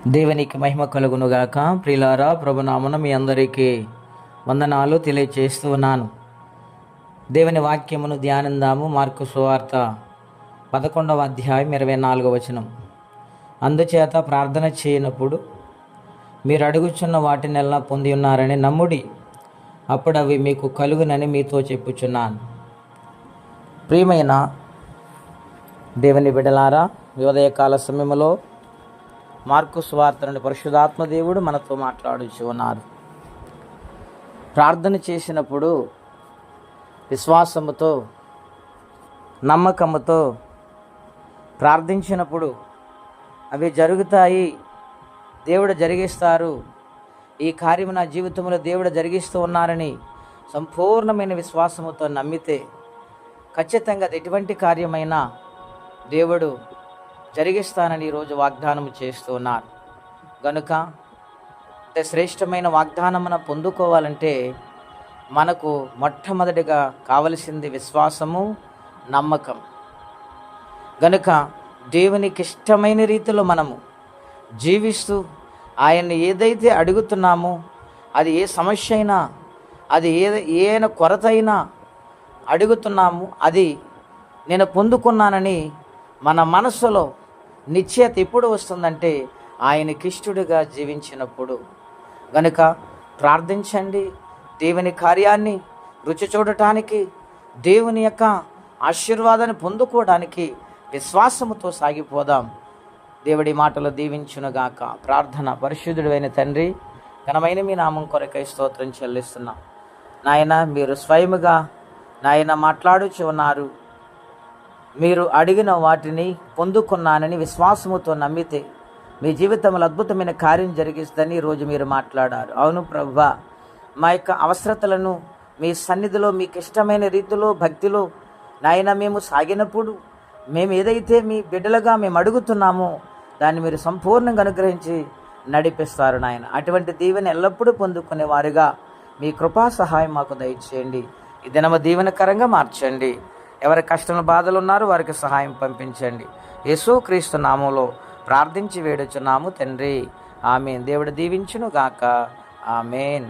దేవునికి మహిమ కలుగునుగాక. ప్రియులారా, ప్రభునామమున మీ అందరికీ వందనాలు తెలియచేస్తూ ఉన్నాను. దేవుని వాక్యమును ధ్యానిందాము. మార్కు సువార్త 11వ అధ్యాయం 24వ వచనం. అందుచేత ప్రార్థన చేయనప్పుడు మీరు అడుగుచున్న వాటినెల్లా పొంది ఉన్నారని నమ్ముడి, అప్పుడు అవి మీకు కలుగునని మీతో చెప్పుచున్నాను. ప్రియమైన దేవుని బిడ్డలారా, ఉదయకాల సమయంలో మార్కు సువార్త నుండి పరిశుద్ధాత్మ దేవుడు మనతో మాట్లాడుచు ఉన్నారు. ప్రార్థన చేసినప్పుడు విశ్వాసముతో, నమ్మకముతో ప్రార్థించినప్పుడు అవి జరుగుతాయి. దేవుడు జరిగిస్తారు. ఈ కార్యము నా జీవితంలో దేవుడు జరిగిస్తూ ఉన్నారని సంపూర్ణమైన విశ్వాసముతో నమ్మితే ఖచ్చితంగా అది ఎటువంటి కార్యమైనా దేవుడు జరిగిస్తానని ఈరోజు వాగ్దానం చేస్తూ ఉన్నారు. గనుక శ్రేష్టమైన వాగ్దానమును పొందుకోవాలంటే మనకు మొట్టమొదటిగా కావలసింది విశ్వాసము, నమ్మకం. గనుక దేవునికి ఇష్టమైన రీతిలో మనము జీవిస్తూ ఆయన్ని ఏదైతే అడుగుతున్నామో, అది ఏ సమస్య అయినా, అది ఏదైనా కొరత అయినా అడుగుతున్నాము, అది నేను పొందుకున్నానని మన మనసులో నిశ్చయత ఎప్పుడు వస్తుందంటే ఆయనకి ఇష్టడుగా జీవించినప్పుడు. గనుక ప్రార్థించండి. దేవుని కార్యాన్ని రుచి చూడటానికి, దేవుని యొక్క ఆశీర్వాదాన్ని పొందుకోవడానికి విశ్వాసముతో సాగిపోదాం. దేవుడి మాటలు దీవించునుగాక. ప్రార్థన. పరిశుద్ధుడైన తండ్రి, ఘనమైన మీ నామం కొరకై స్తోత్రం చెల్లిస్తున్నాం. నాయన, మీరు స్వయముగా నాయన మాట్లాడుచు ఉన్నారు. మీరు అడిగిన వాటిని పొందుకున్నానని విశ్వాసముతో నమ్మితే మీ జీవితంలో అద్భుతమైన కార్యం జరిగిస్తుందని ఈరోజు మీరు మాట్లాడారు. అవును ప్రభువా, మా యొక్క అవసరతలను మీ సన్నిధిలో మీకు ఇష్టమైన రీతిలో భక్తిలో నాయన మేము సాగినప్పుడు, మేము ఏదైతే మీ బిడ్డలుగా మేము అడుగుతున్నామో దాన్ని మీరు సంపూర్ణంగా అనుగ్రహించి నడిపిస్తారు నాయన. అటువంటి దీవెన ఎల్లప్పుడూ పొందుకునే వారుగా మీ కృపా సహాయం మాకు దయచేయండి. ఈ దినము దీవెనకరంగా మార్చండి. ఎవరి కష్టంలో బాధలు ఉన్నారో వారికి సహాయం పంపించండి. యేసుక్రీస్తు నామములో ప్రార్థించి వేడుచున్నాము తండ్రి. ఆమేన్. దేవుడు దీవించును గాక. ఆమేన్.